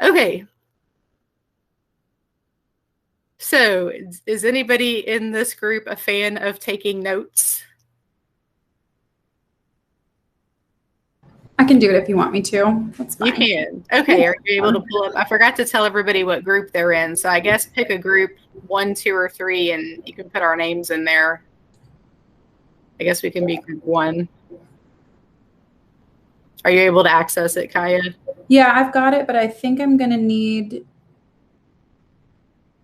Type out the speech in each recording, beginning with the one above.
Okay. So is anybody in this group a fan of taking notes? I can do it if you want me to. That's fine. You can. Okay. Are you able to pull up? I forgot to tell everybody what group they're in. So I guess pick a group 1, 2, or 3, and you can put our names in there. I guess we can be group 1. Are you able to access it, Kaya? Yeah, I've got it, but I think I'm going to need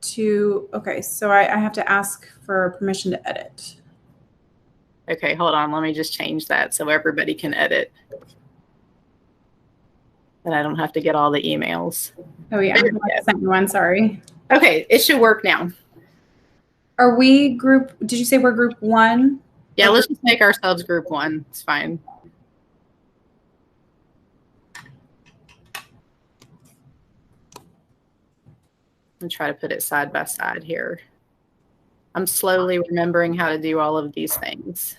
to, okay, so I have to ask for permission to edit. Okay, hold on. Let me just change that so everybody can edit. And I don't have to get all the emails. Oh yeah, I sent you one, sorry. Okay, it should work now. Are we group, did you say we're group 1? Yeah, let's just make ourselves group 1. It's fine. And try to put it side by side here. I'm slowly remembering how to do all of these things.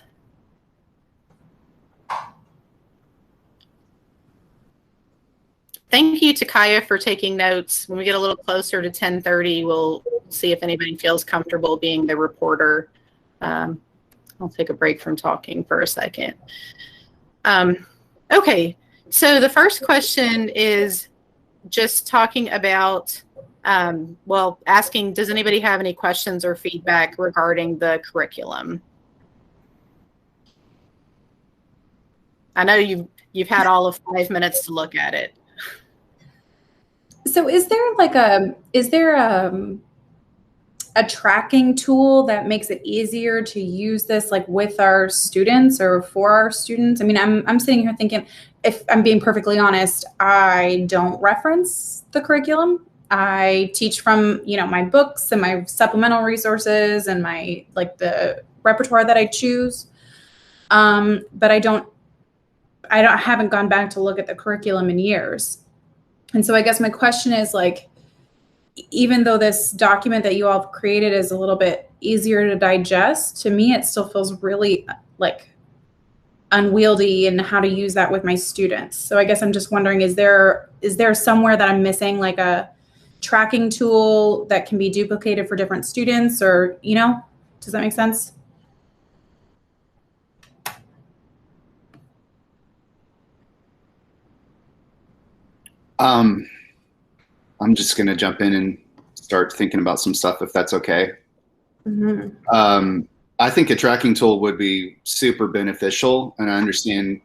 Thank you to Kaya for taking notes. When we get a little closer to 10:30, we'll see if anybody feels comfortable being the reporter. I'll take a break from talking for a second. Okay, so the first question is just talking about well, asking, does anybody have any questions or feedback regarding the curriculum? I know you've had all of 5 minutes to look at it. So is there like a tracking tool that makes it easier to use this like with our students or for our students? I mean, I'm sitting here thinking, if I'm being perfectly honest, I don't reference the curriculum. I teach from, you know, my books and my supplemental resources and my like the repertoire that I choose. But I haven't gone back to look at the curriculum in years. And so I guess my question is like, even though this document that you all have created is a little bit easier to digest, to me, it still feels really like unwieldy in how to use that with my students. So I guess I'm just wondering, is there somewhere that I'm missing like a tracking tool that can be duplicated for different students, or, you know, does that make sense? I'm just going to jump in and start thinking about some stuff, if that's okay. Mm-hmm. I think a tracking tool would be super beneficial, and I understand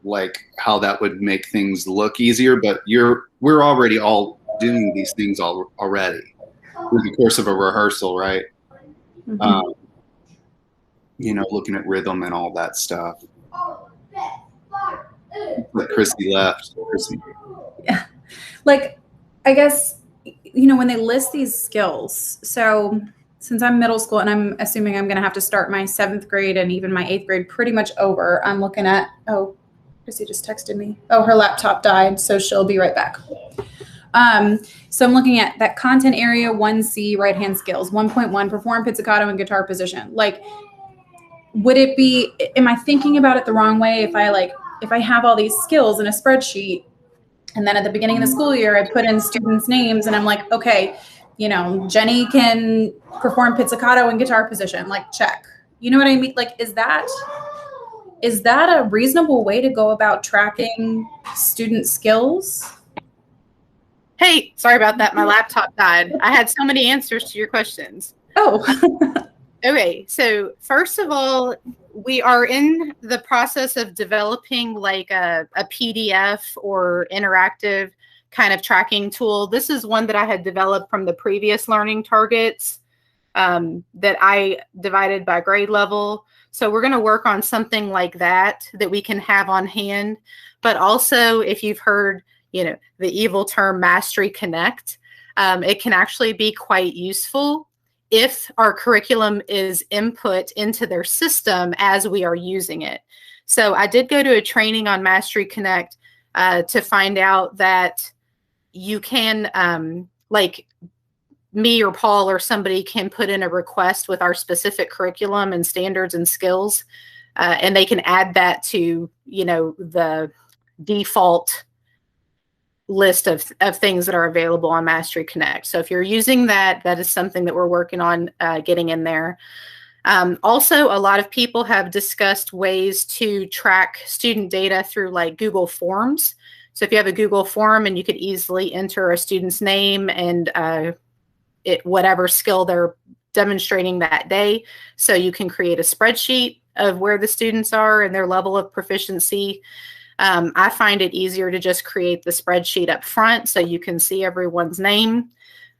like how that would make things look easier, but we're already all doing these things already through the course of a rehearsal, right? Mm-hmm. You know, looking at rhythm and all that stuff. But Chrissy left. Chrissy. Yeah. Like, I guess, you know, when they list these skills, so since I'm middle school and I'm assuming I'm going to have to start my 7th grade and even my 8th grade pretty much over, I'm looking at, oh, Chrissy just texted me. Oh, her laptop died, so she'll be right back. So I'm looking at that content area 1C, right hand skills, 1.1, perform pizzicato and guitar position. Like, would it be, am I thinking about it the wrong way if I have all these skills in a spreadsheet, and then at the beginning of the school year, I put in students' names and I'm like, okay, you know, Jenny can perform pizzicato and guitar position, like check. You know what I mean? Like, is that a reasonable way to go about tracking student skills? Hey, sorry about that. My laptop died. I had so many answers to your questions. Oh. Okay, so first of all, we are in the process of developing like a PDF or interactive kind of tracking tool. This is one that I had developed from the previous learning targets that I divided by grade level. So we're going to work on something like that we can have on hand. But also, if you've heard, you know, the evil term Mastery Connect, it can actually be quite useful if our curriculum is input into their system as we are using it. So I did go to a training on Mastery Connect to find out that you can, like me or Paul or somebody can put in a request with our specific curriculum and standards and skills, and they can add that to, you know, the default list of things that are available on Mastery Connect. So if you're using that, that is something that we're working on getting in there. Also, a lot of people have discussed ways to track student data through like Google Forms. So if you have a Google form and you could easily enter a student's name and whatever skill they're demonstrating that day. So you can create a spreadsheet of where the students are and their level of proficiency. I find it easier to just create the spreadsheet up front so you can see everyone's name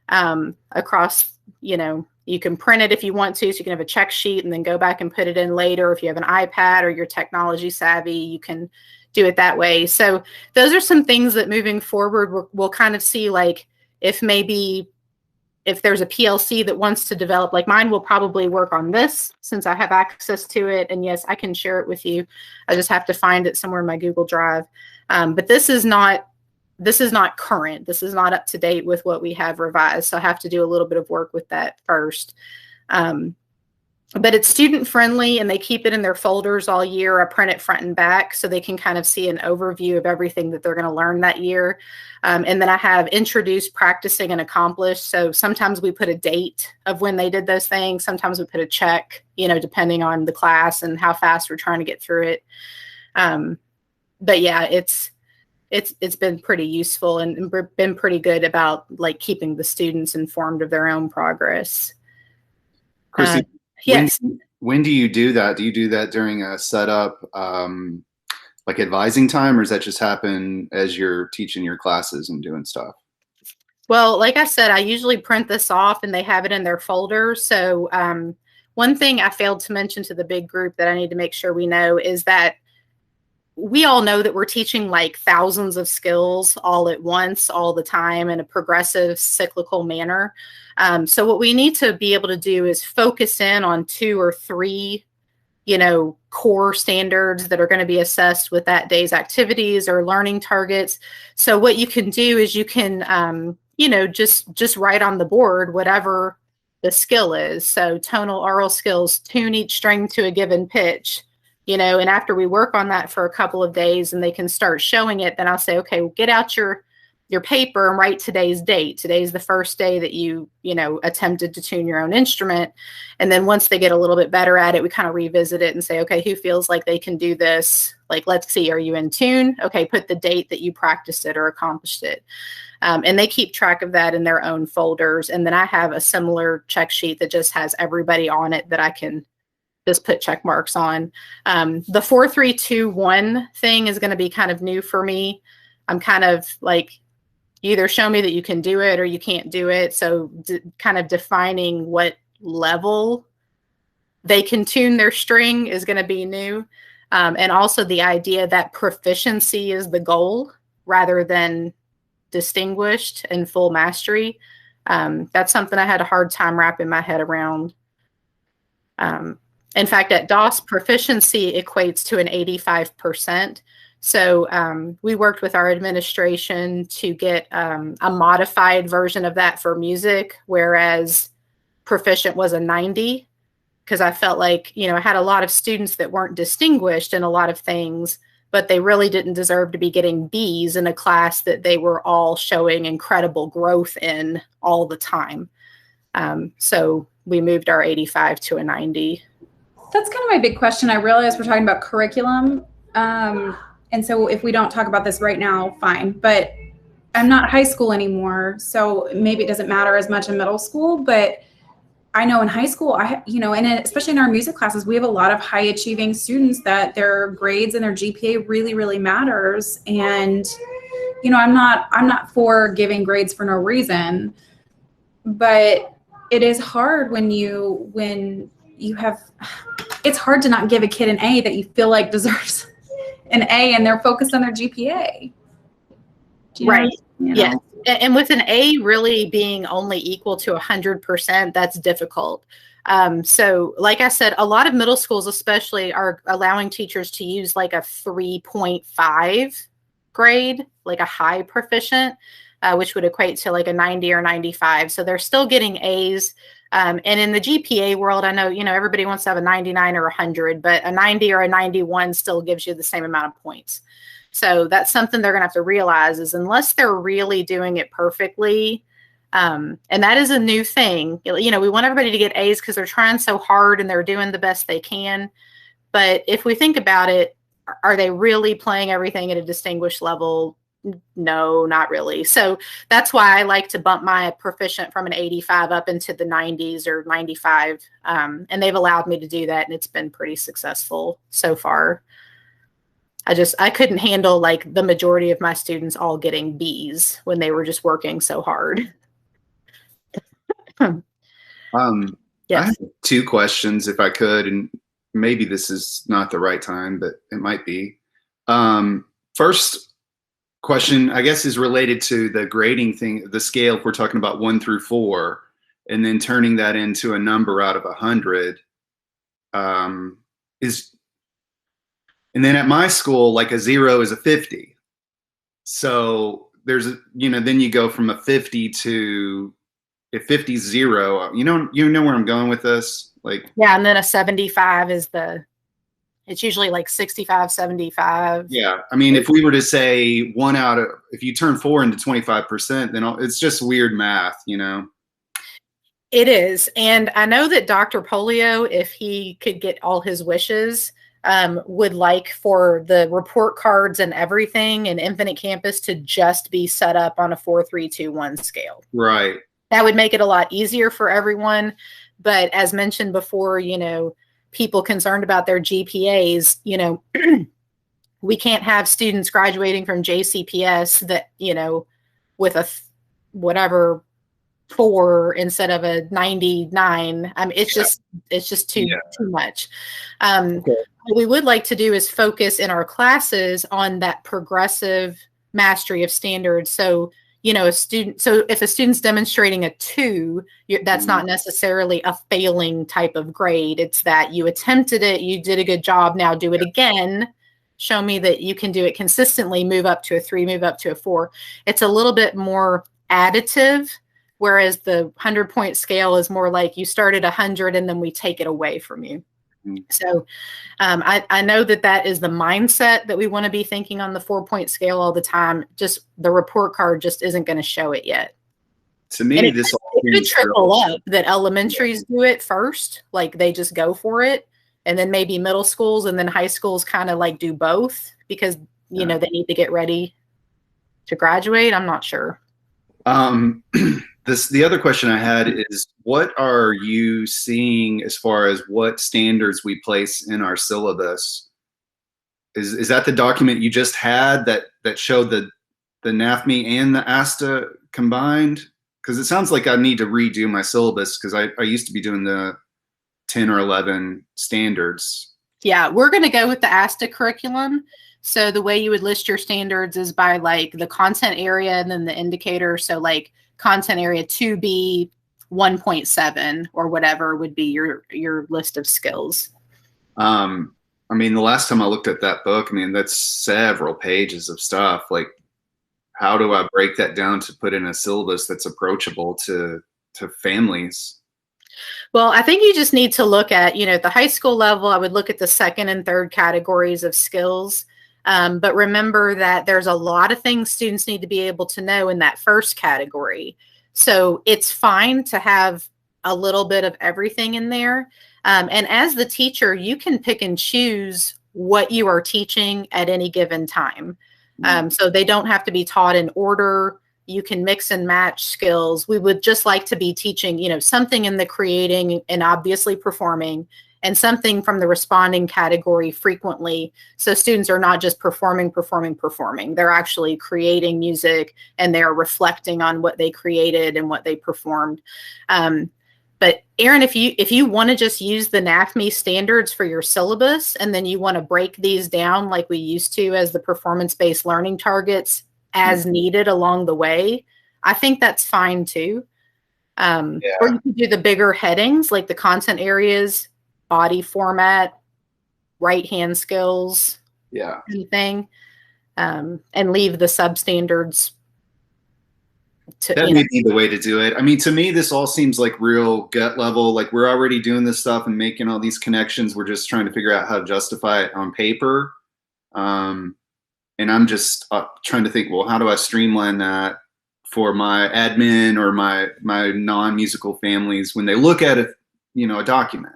across, you can print it if you want to, so you can have a check sheet and then go back and put it in later. If you have an iPad or you're technology savvy, you can do it that way. So those are some things that moving forward, we'll kind of see, like if there's a PLC that wants to develop, like mine will probably work on this since I have access to it. And yes, I can share it with you. I just have to find it somewhere in my Google Drive. But this is not current. This is not up to date with what we have revised. So I have to do a little bit of work with that first. But it's student friendly and they keep it in their folders all year. I print it front and back so they can kind of see an overview of everything that they're going to learn that year. And then I have introduced, practicing, and accomplished. So sometimes we put a date of when they did those things. Sometimes we put a check, depending on the class and how fast we're trying to get through it. But yeah, it's been pretty useful and been pretty good about like keeping the students informed of their own progress. Chrissy, yes. When do you do that? Do you do that during a setup, like advising time, or does that just happen as you're teaching your classes and doing stuff? Well, like I said, I usually print this off and they have it in their folder. So one thing I failed to mention to the big group that I need to make sure we know is that we all know that we're teaching like thousands of skills all at once, all the time, in a progressive, cyclical manner. So what we need to be able to do is focus in on 2 or 3, core standards that are going to be assessed with that day's activities or learning targets. So what you can do is you can, just write on the board whatever the skill is. So tonal oral skills, tune each string to a given pitch. And after we work on that for a couple of days and they can start showing it, then I'll say, okay, well, get out your paper and write today's date. Today's the first day that you attempted to tune your own instrument. And then once they get a little bit better at it, we kind of revisit it and say, okay, who feels like they can do this? Like, let's see, are you in tune? Okay, put the date that you practiced it or accomplished it. And they keep track of that in their own folders. And then I have a similar check sheet that just has everybody on it that I can just put check marks on. The 4, 3, 2, 1 thing is going to be kind of new for me. I'm kind of like, you either show me that you can do it or you can't do it. So kind of defining what level they can tune their string is going to be new. And also the idea that proficiency is the goal rather than distinguished and full mastery. That's something I had a hard time wrapping my head around. In fact, at DOS, proficiency equates to an 85%. So we worked with our administration to get a modified version of that for music, whereas proficient was a 90, because I felt like, I had a lot of students that weren't distinguished in a lot of things, but they really didn't deserve to be getting Bs in a class that they were all showing incredible growth in all the time. So we moved our 85 to a 90. That's kind of my big question. I realize we're talking about curriculum. And so if we don't talk about this right now, fine. But I'm not high school anymore, so maybe it doesn't matter as much in middle school. But I know in high school, and especially in our music classes, we have a lot of high achieving students that their grades and their GPA really, really matters. And, I'm not for giving grades for no reason, but it is hard when you have, it's hard to not give a kid an A that you feel like deserves an A and they're focused on their GPA. Right. Yes. And with an A really being only equal to 100%, that's difficult. So like I said, a lot of middle schools especially are allowing teachers to use like a 3.5 grade, like a high proficient, which would equate to like a 90 or 95. So they're still getting A's. And in the GPA world, I know, everybody wants to have a 99 or 100, but a 90 or a 91 still gives you the same amount of points. So that's something they're going to have to realize is unless they're really doing it perfectly, and that is a new thing. You know, we want everybody to get A's because they're trying so hard and they're doing the best they can. But if we think about it, are they really playing everything at a distinguished level? No, not really. So that's why I like to bump my proficient from an 85 up into the 90s or 95. And they've allowed me to do that. And it's been pretty successful so far. I couldn't handle like the majority of my students all getting B's when they were just working so hard. Yes. I have 2 questions if I could, and maybe this is not the right time, but it might be. First question, I guess, is related to the grading thing, the scale. If we're talking about 1 through 4, and then turning that into a number out of 100, and then at my school, like a 0 is a 50. So there's a, you know, then you go from a 50 to, if 50 is 0, you know where I'm going with this? Like, yeah, and then a 75 is it's usually like 65, 75. Yeah, I mean, if we were to say if you turn 4 into 25%, then it's just weird math, you know? It is. And I know that Dr. Polio, if he could get all his wishes, would like for the report cards and everything in Infinite Campus to just be set up on a 4, 3, 2, 1 scale. Right. That would make it a lot easier for everyone. But as mentioned before, you know, people concerned about their GPAs, you know, we can't have students graduating from JCPS that, you know, with a whatever 4 instead of a 99. I mean, it's just too much. Okay. What we would like to do is focus in our classes on that progressive mastery of standards. So, you know, if a student's demonstrating a 2, that's not necessarily a failing type of grade. It's that you attempted it, you did a good job, now do it again. Show me that you can do it consistently, move up to a 3, move up to a 4. It's a little bit more additive, whereas the 100-point scale is more like you start at 100 and then we take it away from you. So I know that is the mindset that we want to be thinking on the 4-point scale all the time. Just the report card just isn't going to show it yet. To me, this could trickle up that elementaries do it first, like they just go for it, and then maybe middle schools and then high schools kind of like do both because you know they need to get ready to graduate. I'm not sure. The other question I had is, what are you seeing as far as what standards we place in our syllabus? Is that the document you just had that showed the NAFME and the ASTA combined? Because it sounds like I need to redo my syllabus because I used to be doing the 10 or 11 standards. Yeah, we're going to go with the ASTA curriculum. So the way you would list your standards is by like the content area and then the indicator. So like content area 2B 1.7 or whatever would be your list of skills. I mean, the last time I looked at that book, I mean, that's several pages of stuff. Like, how do I break that down to put in a syllabus that's approachable to families? Well, I think you just need to look at, you know, at the high school level, I would look at the 2nd and 3rd categories of skills. But remember that there's a lot of things students need to be able to know in that 1st category. So it's fine to have a little bit of everything in there. And as the teacher, you can pick and choose what you are teaching at any given time. So they don't have to be taught in order. You can mix and match skills. We would just like to be teaching, you know, something in the creating and obviously performing, and something from the responding category frequently. So students are not just performing. They're actually creating music and they're reflecting on what they created and what they performed. But Aaron, if you want to just use the NAFME standards for your syllabus, and then you want to break these down like we used to as the performance-based learning targets as needed along the way, I think that's fine too. Or you can do the bigger headings like the content areas, body format, right hand skills, anything, and leave the substandards. That may be the way to do it. I mean, to me, this all seems like real gut level. Like, we're already doing this stuff and making all these connections. We're just trying to figure out how to justify it on paper. and I'm just trying to think, well, how do I streamline that for my admin or my non-musical families when they look at it, you know, a document.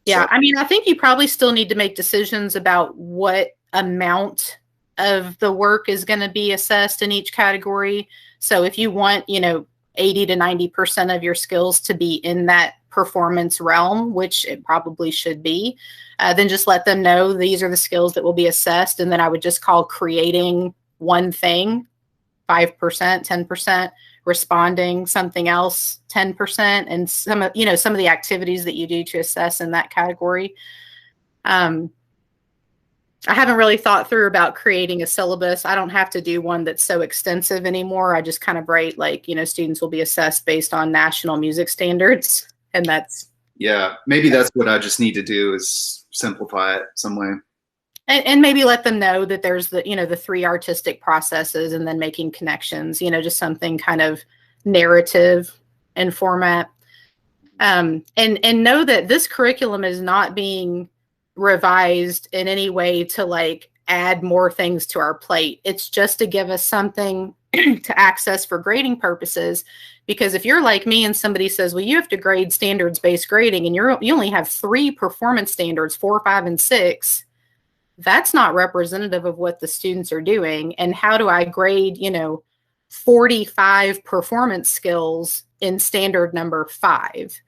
Yeah, So, I mean, I think you probably still need to make decisions about what amount of the work is going to be assessed in each category. So if you want, you know, 80 to 90% of your skills to be in that performance realm, which it probably should be, then just let them know these are the skills that will be assessed. And then I would just call creating one thing 5%, 10%, responding something else 10%, and some of, you know, some of the activities that you do to assess in that category. I haven't really thought through about creating a syllabus. I don't have to do one that's so extensive anymore. I just kind of write like, you know, students will be assessed based on national music standards. And that's. Yeah, maybe that's what I just need to do is simplify it some way. And maybe let them know that there's the, you know, the 3 artistic processes and then making connections, you know, just something kind of narrative in format. And know that this curriculum is not being revised in any way to like add more things to our plate. It's just to give us something to access for grading purposes. Because if you're like me and somebody says, well, you have to grade standards-based grading and you only have 3 performance standards, 4, 5, and 6, that's not representative of what the students are doing. And how do I grade, you know, 45 performance skills in standard number 5?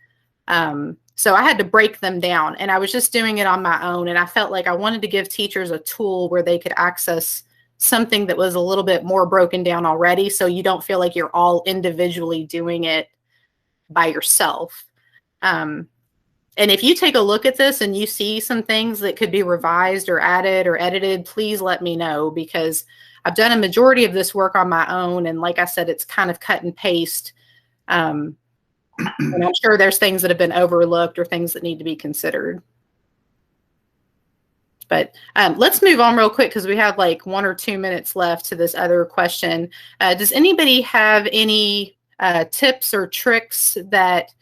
So I had to break them down, and I was just doing it on my own. And I felt like I wanted to give teachers a tool where they could access something that was a little bit more broken down already. So you don't feel like you're all individually doing it by yourself. And if you take a look at this and you see some things that could be revised or added or edited, please let me know, because I've done a majority of this work on my own. And like I said, it's kind of cut and paste. And I'm sure there's things that have been overlooked or things that need to be considered. But let's move on real quick because we have like 1 or 2 minutes left to this other question. Does anybody have any tips or tricks that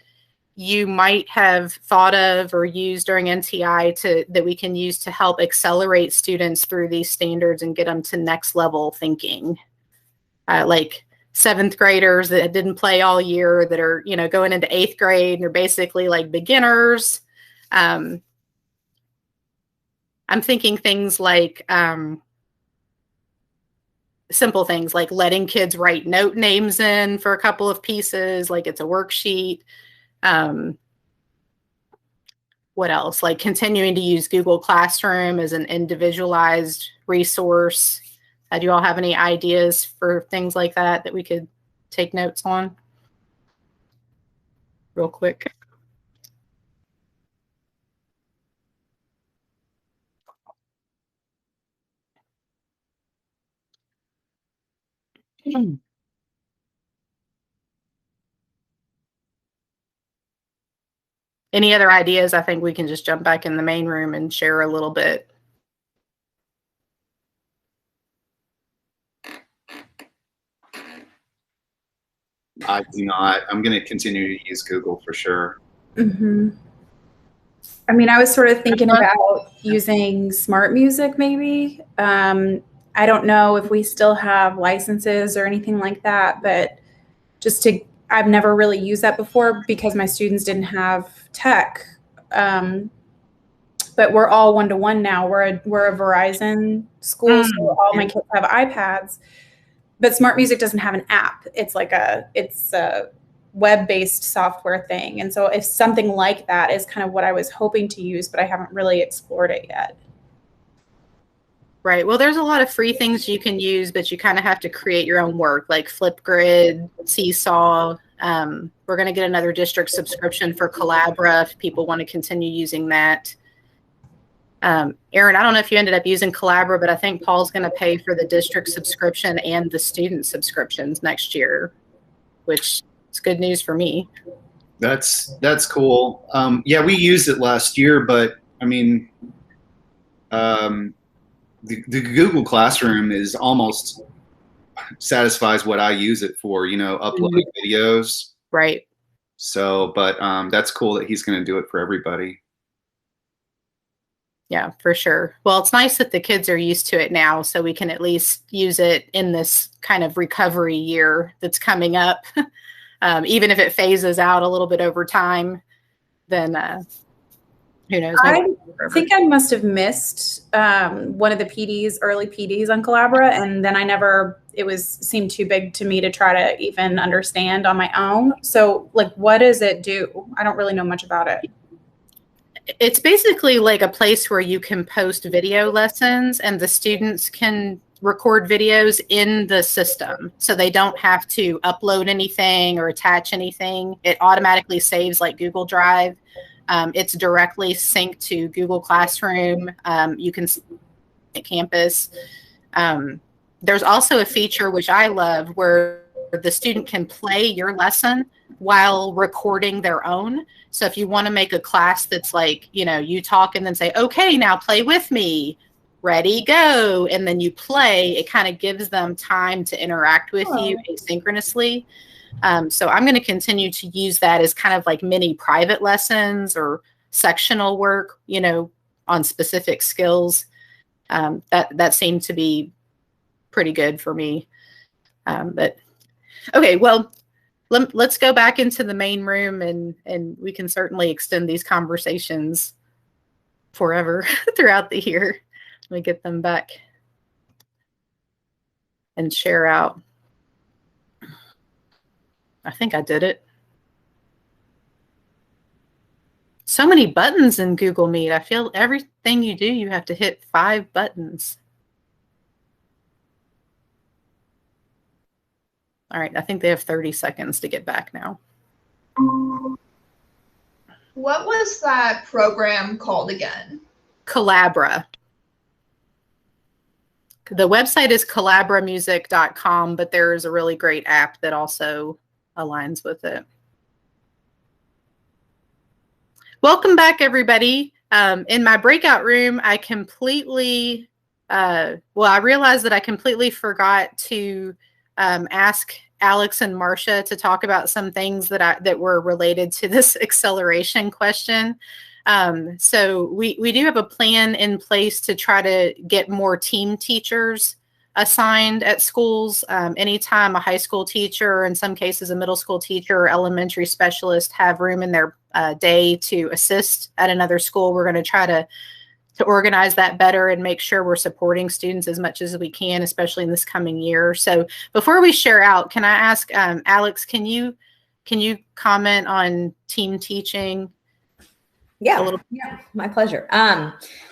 you might have thought of or used during NTI that we can use to help accelerate students through these standards and get them to next level thinking? Like 7th graders that didn't play all year that are, you know, going into 8th grade and they're basically like beginners. I'm thinking things like simple things like letting kids write note names in for a couple of pieces, like it's a worksheet. What else? Like continuing to use Google Classroom as an individualized resource. Do you all have any ideas for things like that that we could take notes on? Real quick. Any other ideas? I think we can just jump back in the main room and share a little bit. I do not. I'm going to continue to use Google for sure. Mm-hmm. I mean, I was sort of thinking about using Smart Music maybe. I don't know if we still have licenses or anything like that, but I've never really used that before because my students didn't have tech. But we're all one-to-one now. We're a Verizon school, so all my kids have iPads. But Smart Music doesn't have an app. It's a web-based software thing. And so if something like that is kind of what I was hoping to use, but I haven't really explored it yet. Right. Well, there's a lot of free things you can use, but you kind of have to create your own work, like Flipgrid, Seesaw. We're going to get another district subscription for Collabra if people want to continue using that. Aaron, I don't know if you ended up using Collabra, but I think Paul's going to pay for the district subscription and the student subscriptions next year, which is good news for me. That's cool. Yeah, we used it last year, but I mean, the Google Classroom is almost satisfies what I use it for, you know, uploading videos. Right. So, but that's cool that he's going to do it for everybody. Yeah, for sure. Well, it's nice that the kids are used to it now, so we can at least use it in this kind of recovery year that's coming up. Even if it phases out a little bit over time, then who knows? I think I must have missed one of the PDs, early PDs on Collabora, and then seemed too big to me to try to even understand on my own. So, like, what does it do? I don't really know much about it. It's basically like a place where you can post video lessons and the students can record videos in the system. So they don't have to upload anything or attach anything. It automatically saves like Google Drive. It's directly synced to Google Classroom. You can see at campus. There's also a feature which I love where the student can play your lesson while recording their own. So if you want to make a class that's like, you talk and then say, okay, now play with me, ready, go. And then you play, it kind of gives them time to interact with you asynchronously. So I'm going to continue to use that as kind of like mini private lessons or sectional work, on specific skills. That seemed to be pretty good for me. But okay, well, let's go back into the main room and we can certainly extend these conversations forever throughout the year. Let me get them back and share out. I think I did it. So many buttons in Google Meet. I feel everything you do, you have to hit 5 buttons. All right, I think they have 30 seconds to get back now. What was that program called again? Collabora. The website is collaboramusic.com, but there is a really great app that also aligns with it. Welcome back, everybody. In my breakout room, I completely, I realized that I completely forgot to ask Alex and Marcia to talk about some things that were related to this acceleration question. So we do have a plan in place to try to get more team teachers assigned at schools. Anytime a high school teacher, or in some cases a middle school teacher or elementary specialist have room in their day to assist at another school, we're going to try to organize that better and make sure we're supporting students as much as we can, especially in this coming year. So before we share out, can I ask Alex, can you comment on team teaching? Yeah, my pleasure.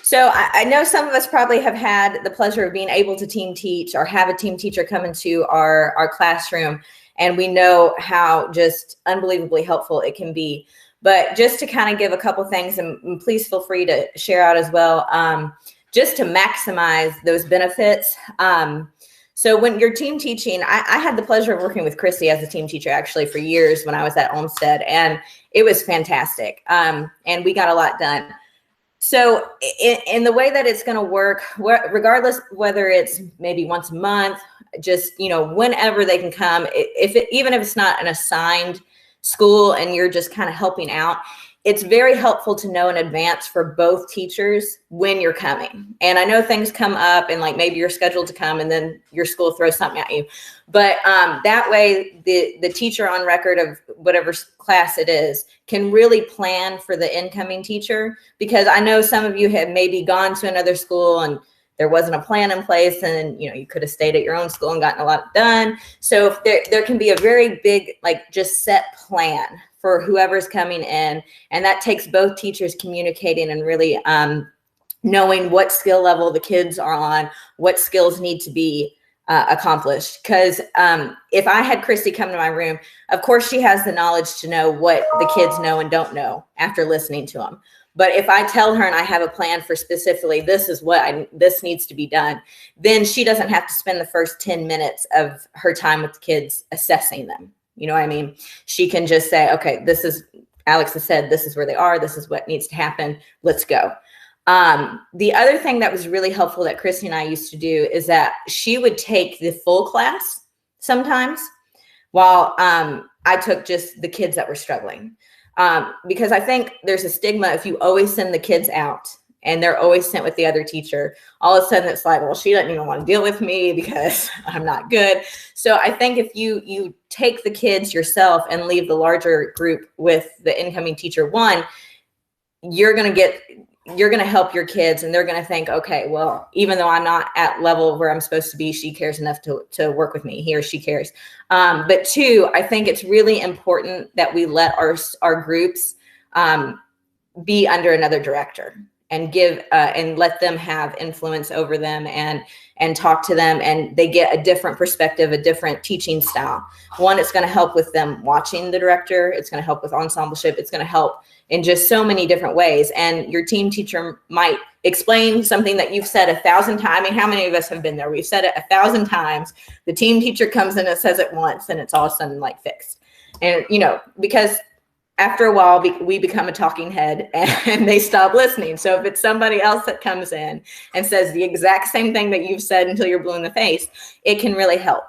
So I know some of us probably have had the pleasure of being able to team teach or have a team teacher come into our classroom, and we know how just unbelievably helpful it can be. But just to kind of give a couple things, and please feel free to share out as well, just to maximize those benefits. So when you're team teaching, I had the pleasure of working with Chrissy as a team teacher actually for years when I was at Olmsted, and it was fantastic. And we got a lot done. So in the way that it's going to work, regardless whether it's maybe once a month, just, whenever they can come, even if it's not an assigned school and you're just kind of helping out, it's very helpful to know in advance for both teachers when you're coming. And I know things come up and like maybe you're scheduled to come and then your school throws something at you. But that way the teacher on record of whatever class it is can really plan for the incoming teacher, because I know some of you have maybe gone to another school and there wasn't a plan in place, and you could have stayed at your own school and gotten a lot done. So if there can be a very big, like, just set plan for whoever's coming in, and that takes both teachers communicating and really knowing what skill level the kids are on, what skills need to be accomplished. Because if I had Christy come to my room, of course she has the knowledge to know what the kids know and don't know after listening to them. But if I tell her and I have a plan for specifically, this is what this needs to be done, then she doesn't have to spend the first 10 minutes of her time with the kids assessing them. You know what I mean? She can just say, okay, this is, Alex has said, this is where they are. This is what needs to happen. Let's go. The other thing that was really helpful that Christy and I used to do is that she would take the full class sometimes while I took just the kids that were struggling. Because I think there's a stigma if you always send the kids out and they're always sent with the other teacher, all of a sudden it's like, well, she doesn't even want to deal with me because I'm not good. So I think if you take the kids yourself and leave the larger group with the incoming teacher one, you're going to help your kids, and they're going to think, okay, well, even though I'm not at level where I'm supposed to be, she cares enough to work with me. He or she cares. But two, I think it's really important that we let our groups be under another director and give and let them have influence over them and talk to them, and they get a different perspective, a different teaching style. One, it's going to help with them watching the director. It's going to help with ensembleship. It's going to help in just so many different ways. And your team teacher might explain something that you've said 1,000 times. I mean, how many of us have been there? We've said it 1,000 times. The team teacher comes in and says it once, and it's all of a sudden like fixed. And, you know, because after a while, we become a talking head and they stop listening. So if it's somebody else that comes in and says the exact same thing that you've said until you're blue in the face, it can really help.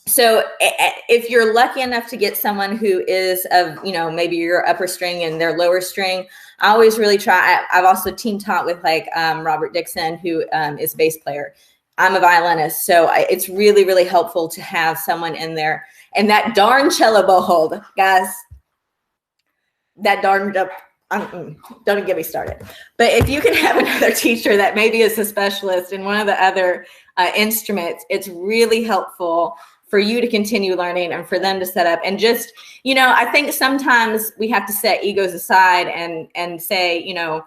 So if you're lucky enough to get someone who is of, you know, maybe your upper string and their lower string, I always really try. I've also team taught with like Robert Dixon, who is a bass player. I'm a violinist. So it's really, really helpful to have someone in there. And that darn cello bow hold, guys, that darn, don't get me started. But if you can have another teacher that maybe is a specialist in one of the other instruments, it's really helpful for you to continue learning and for them to set up. And just, you know, I think sometimes we have to set egos aside and say, you know,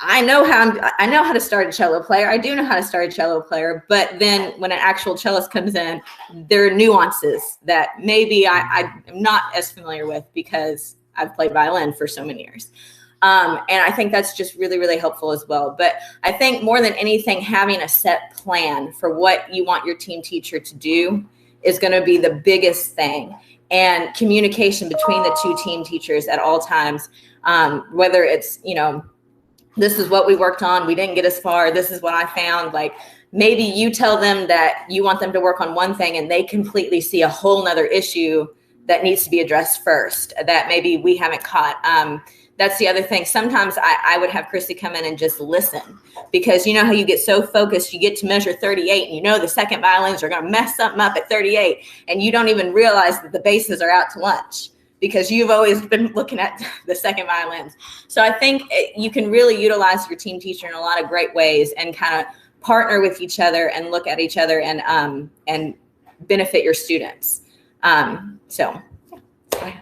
I know how to start a cello player. I do know how to start a cello player, but then when an actual cellist comes in, there are nuances that maybe I'm not as familiar with because I've played violin for so many years. And I think that's just really, really helpful as well. But I think more than anything, having a set plan for what you want your team teacher to do is going to be the biggest thing. And communication between the two team teachers at all times, whether it's, you know, this is what we worked on, we didn't get as far, this is what I found. Like maybe you tell them that you want them to work on one thing and they completely see a whole nother issue that needs to be addressed first that maybe we haven't caught. That's the other thing. Sometimes I would have Chrissy come in and just listen, because you know how you get so focused, you get to measure 38 and you know the second violins are going to mess something up at 38 and you don't even realize that the basses are out to lunch because you've always been looking at the second violins. So I think you can really utilize your team teacher in a lot of great ways and kind of partner with each other and look at each other and benefit your students. So go ahead.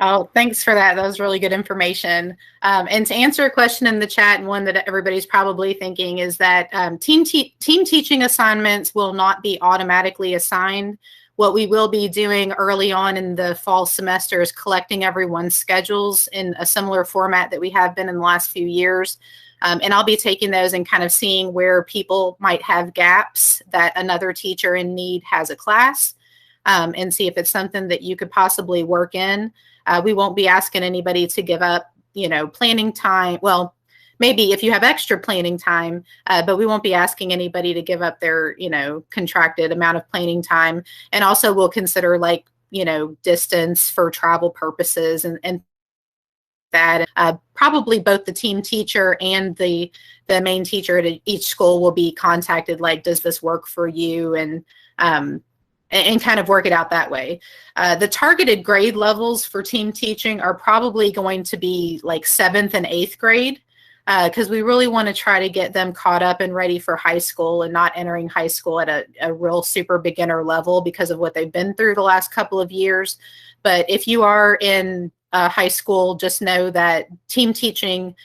Oh, thanks for that. That was really good information. And to answer a question in the chat, and one that everybody's probably thinking, is that team teaching assignments will not be automatically assigned. What we will be doing early on in the fall semester is collecting everyone's schedules in a similar format that we have been in the last few years. And I'll be taking those and kind of seeing where people might have gaps that another teacher in need has a class, and see if it's something that you could possibly work in. We won't be asking anybody to give up, you know, planning time. Well, maybe if you have extra planning time, but we won't be asking anybody to give up their, you know, contracted amount of planning time. And also we'll consider, like, you know, distance for travel purposes and that. Probably both the team teacher and the main teacher at each school will be contacted, like, does this work for you? And kind of work it out that way. The targeted grade levels for team teaching are probably going to be like 7th and 8th grade, because we really want to try to get them caught up and ready for high school and not entering high school at a real super beginner level because of what they've been through the last couple of years. But if you are in high school, just know that team teaching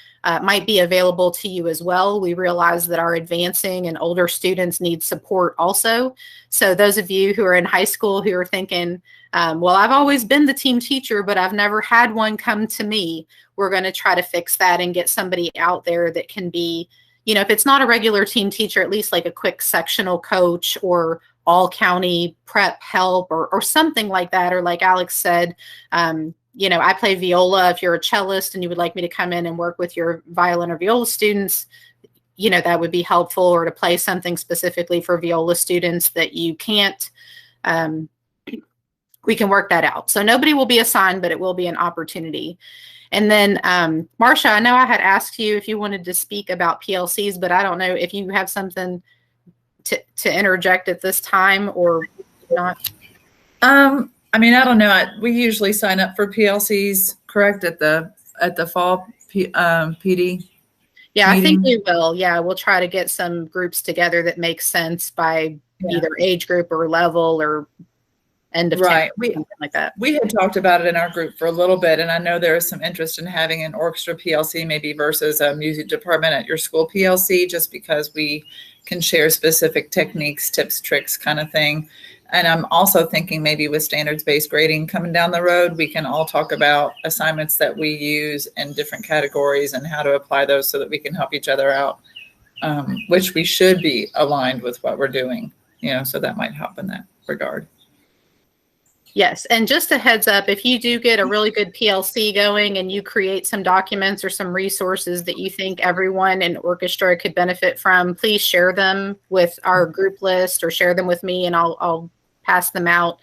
might be available to you as well. We realize that our advancing and older students need support also. So those of you who are in high school who are thinking, well, I've always been the team teacher, but I've never had one come to me, we're going to try to fix that and get somebody out there that can be, you know, if it's not a regular team teacher, at least like a quick sectional coach or all county prep help or something like that. Or like Alex said, you know, I play viola. If you're a cellist and you would like me to come in and work with your violin or viola students, you know, that would be helpful. Or to play something specifically for viola students that you can't, we can work that out. So nobody will be assigned, but it will be an opportunity. And then, Marsha, I know I had asked you if you wanted to speak about PLCs, but I don't know if you have something to interject at this time or not. I mean, I don't know. We usually sign up for PLCs, correct, at the fall PD. Yeah, meeting. I think we will. Yeah, we'll try to get some groups together that make sense by either age group or level or end of right. Something like that. We had talked about it in our group for a little bit, and I know there is some interest in having an orchestra PLC maybe versus a music department at your school PLC, just because we can share specific techniques, tips, tricks kind of thing. And I'm also thinking maybe with standards-based grading coming down the road, we can all talk about assignments that we use in different categories and how to apply those so that we can help each other out, which we should be aligned with what we're doing, so that might help in that regard. Yes. And just a heads up, if you do get a really good PLC going and you create some documents or some resources that you think everyone in orchestra could benefit from, please share them with our group list or share them with me and I'll pass them out.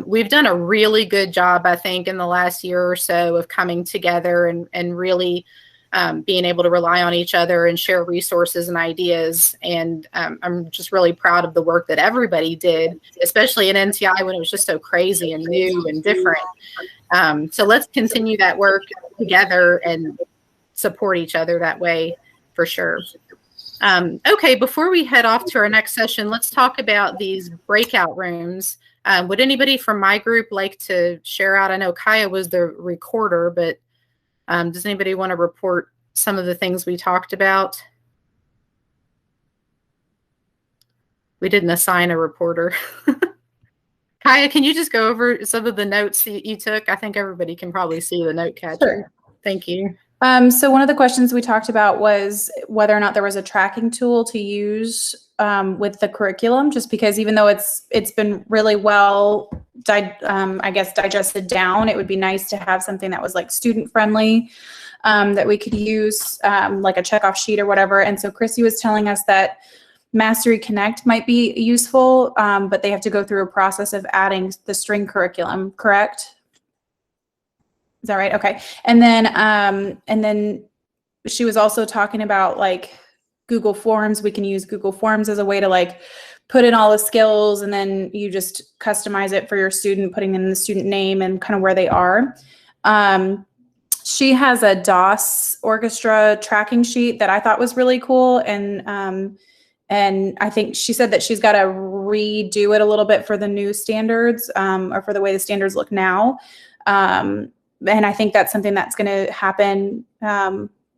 We've done a really good job, I think, in the last year or so of coming together and really being able to rely on each other and share resources and ideas. And I'm just really proud of the work that everybody did, especially in NTI when it was just so crazy and new and different. So let's continue that work together and support each other that way for sure. Okay, before we head off to our next session, let's talk about these breakout rooms. Would anybody from my group like to share out? I know Kaya was the recorder, but does anybody want to report some of the things we talked about? We didn't assign a reporter. Kaya, can you just go over some of the notes that you took? I think everybody can probably see the note catcher. Sure. Thank you. So one of the questions we talked about was whether or not there was a tracking tool to use with the curriculum, just because even though it's been really well, digested down, it would be nice to have something that was like student friendly that we could use, like a checkoff sheet or whatever. And so Chrissy was telling us that Mastery Connect might be useful, but they have to go through a process of adding the string curriculum, correct? Is that right? Okay. And then she was also talking about like Google Forms. We can use Google Forms as a way to like put in all the skills and then you just customize it for your student, putting in the student name and kind of where they are. She has a DOS orchestra tracking sheet that I thought was really cool. And I think she said that she's got to redo it a little bit for the new standards or for the way the standards look now. And I think that's something that's going to happen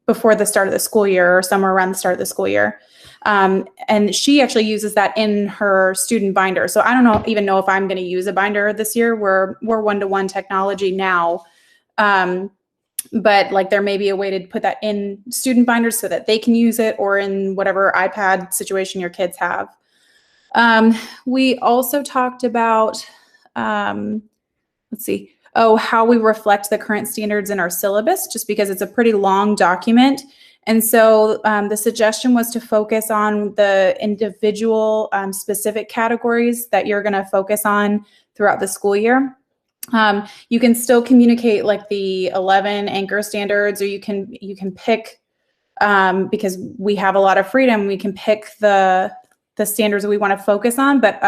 before the start of the school year or somewhere around the start of the school year. And she actually uses that in her student binder. So I don't even know if I'm going to use a binder this year. We're one-to-one technology now. But like there may be a way to put that in student binders so that they can use it or in whatever iPad situation your kids have. We also talked about, how we reflect the current standards in our syllabus, just because it's a pretty long document. And so the suggestion was to focus on the individual specific categories that you're going to focus on throughout the school year. You can still communicate like the 11 anchor standards, or you can pick, because we have a lot of freedom, we can pick the standards that we want to focus on, but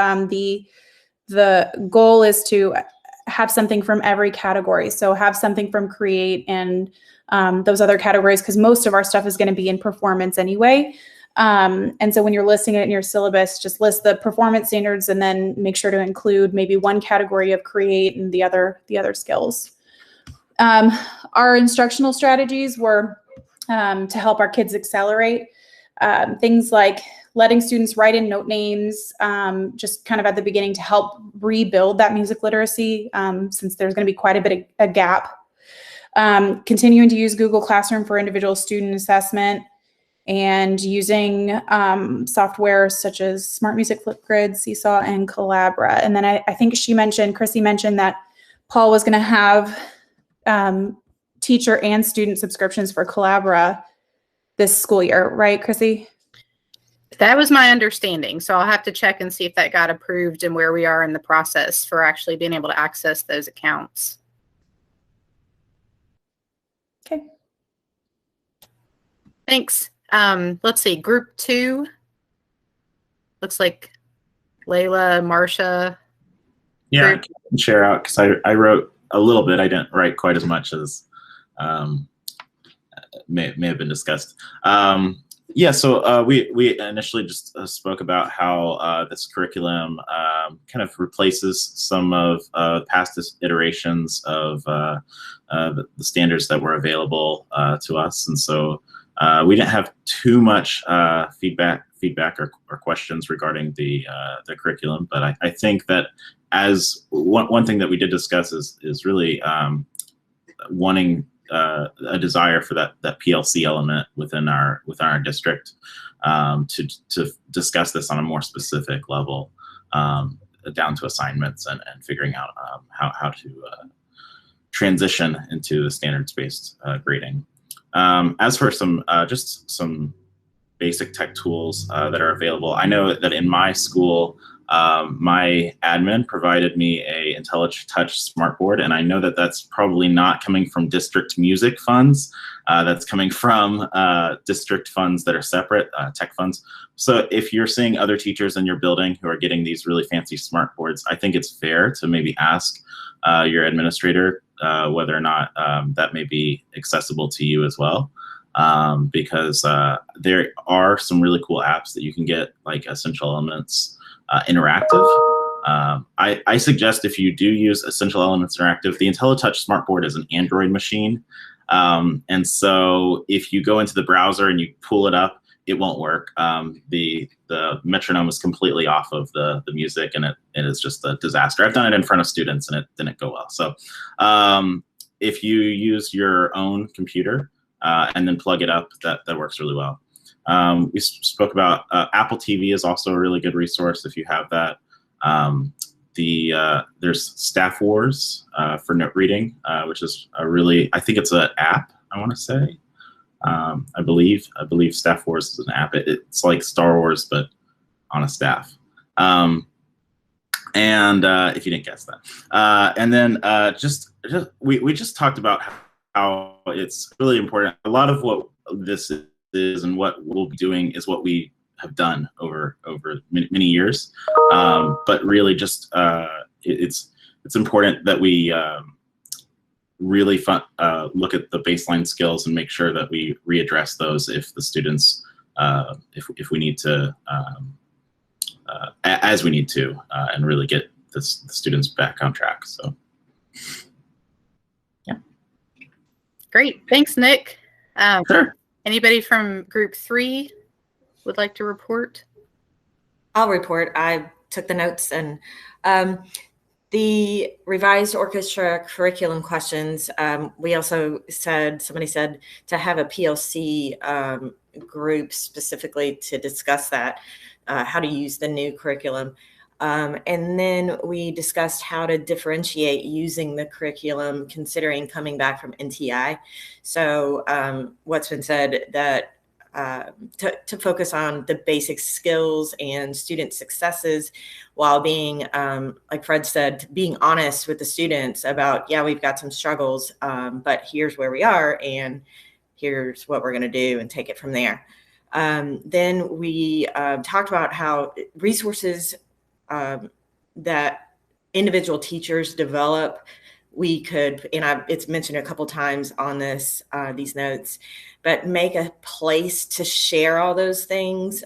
the goal is to have something from every category. So have something from Create and those other categories, because most of our stuff is going to be in performance anyway. And so when you're listing it in your syllabus, just list the performance standards and then make sure to include maybe one category of Create and the other skills. Our instructional strategies were to help our kids accelerate. Things like letting students write in note names, just kind of at the beginning to help rebuild that music literacy, since there's going to be quite a bit of a gap. Continuing to use Google Classroom for individual student assessment, and using software such as Smart Music, Flipgrid, Seesaw, and Collabora. And then I think Chrissy mentioned that Paul was going to have teacher and student subscriptions for Collabora this school year, right, Chrissy? That was my understanding. So I'll have to check and see if that got approved and where we are in the process for actually being able to access those accounts. Thanks. Let's see, group 2. Looks like Layla, Marsha. Yeah, I can share out because I wrote a little bit. I didn't write quite as much as may have been discussed. Yeah, so we initially just spoke about how this curriculum kind of replaces some of past iterations of the standards that were available to us, and so we didn't have too much feedback or questions regarding the curriculum. But I think that as one thing that we did discuss is really wanting a desire for that PLC element within our district to discuss this on a more specific level, down to assignments and figuring out how to transition into the standards-based grading. As for some basic tech tools that are available, I know that in my school, my admin provided me a IntelliTouch smartboard, and I know that that's probably not coming from district music funds. That's coming from district funds that are separate, tech funds. So if you're seeing other teachers in your building who are getting these really fancy smartboards, I think it's fair to maybe ask your administrator whether or not that may be accessible to you as well. Because there are some really cool apps that you can get, like Essential Elements Interactive. I suggest if you do use Essential Elements Interactive, the IntelliTouch smartboard is an Android machine. And so if you go into the browser and you pull it up, it won't work. The metronome is completely off of the music, and it is just a disaster. I've done it in front of students and it didn't go well. So if you use your own computer and then plug it up, that works really well. We spoke about Apple TV is also a really good resource if you have that. There's Staff Wars for note reading, which is I think it's an app, I want to say. I believe Staff Wars is an app. It's like Star Wars, but on a staff. And if you didn't guess that. And then we just talked about how it's really important. A lot of what this is and what we'll be doing is what we have done over many years. But really just it's important that we really look at the baseline skills and make sure that we readdress those if the students, if we need to, as we need to, and really get the students back on track. So, yeah. Great, thanks, Nick. Sure. Anybody from group 3 would like to report? I'll report. I took the notes, and the revised orchestra curriculum questions, we also somebody said to have a PLC group specifically to discuss that, how to use the new curriculum. And then we discussed how to differentiate using the curriculum considering coming back from NTI. So what's been said that to focus on the basic skills and student successes while being, like Fred said, being honest with the students about, yeah, we've got some struggles, but here's where we are and here's what we're going to do and take it from there. Then we talked about how resources that individual teachers develop, we could, and it's mentioned a couple times on these notes, but make a place to share all those things,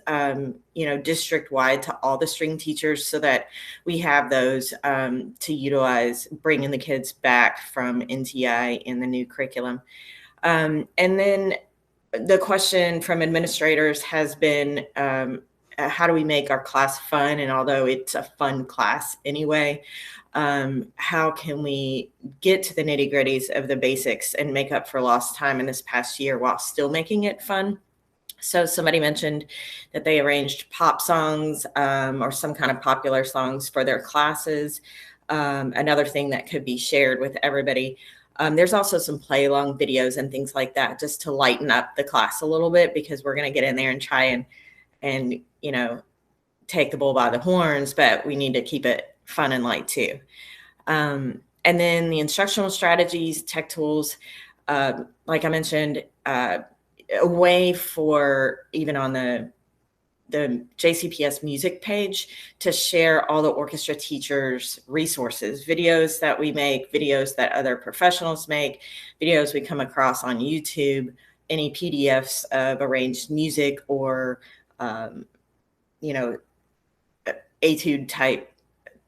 district-wide to all the string teachers so that we have those to utilize bringing the kids back from NTI in the new curriculum. And then the question from administrators has been, how do we make our class fun? And although it's a fun class anyway, how can we get to the nitty gritties of the basics and make up for lost time in this past year while still making it fun? So somebody mentioned that they arranged pop songs or some kind of popular songs for their classes. Another thing that could be shared with everybody. There's also some play along videos and things like that just to lighten up the class a little bit, because we're going to get in there and try and take the bull by the horns, but we need to keep it fun and light too. And then the instructional strategies, tech tools, like I mentioned, a way for, even on the JCPS music page, to share all the orchestra teachers' resources, videos that we make, videos that other professionals make, videos we come across on YouTube, any PDFs of arranged music or, etude type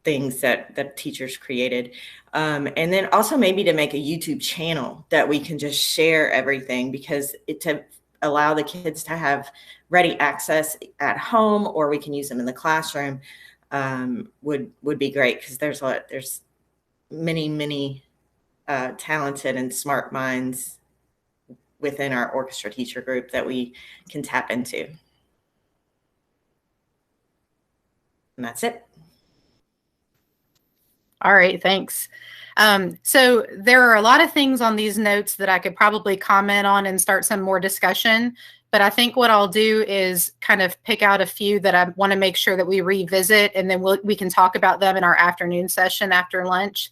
things that teachers created. And then also maybe to make a YouTube channel that we can just share everything, because to allow the kids to have ready access at home, or we can use them in the classroom, would be great, because there's many talented and smart minds within our orchestra teacher group that we can tap into. And that's it. All right, thanks. So there are a lot of things on these notes that I could probably comment on and start some more discussion, but I think what I'll do is kind of pick out a few that I want to make sure that we revisit, and then we can talk about them in our afternoon session after lunch.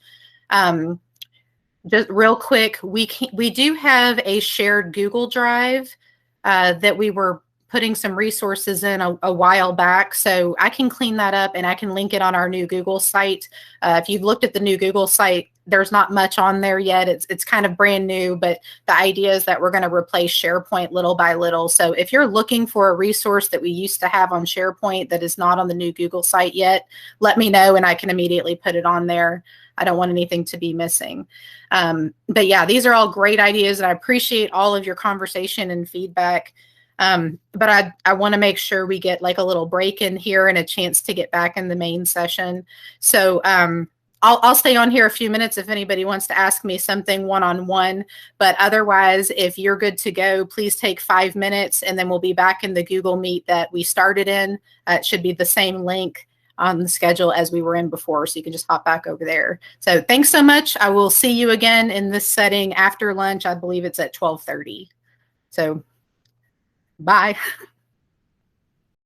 Just real quick, we do have a shared Google Drive that we were putting some resources in a while back. So I can clean that up and I can link it on our new Google site. If you've looked at the new Google site, there's not much on there yet. It's kind of brand new, but the idea is that we're going to replace SharePoint little by little. So if you're looking for a resource that we used to have on SharePoint that is not on the new Google site yet, let me know and I can immediately put it on there. I don't want anything to be missing. But yeah, these are all great ideas and I appreciate all of your conversation and feedback. But I want to make sure we get like a little break in here and a chance to get back in the main session. So I'll stay on here a few minutes if anybody wants to ask me something one-on-one, but otherwise, if you're good to go, please take 5 minutes and then we'll be back in the Google Meet that we started in. It should be the same link on the schedule as we were in before, so you can just hop back over there. So thanks so much. I will see you again in this setting after lunch. I believe it's at 12:30. So bye.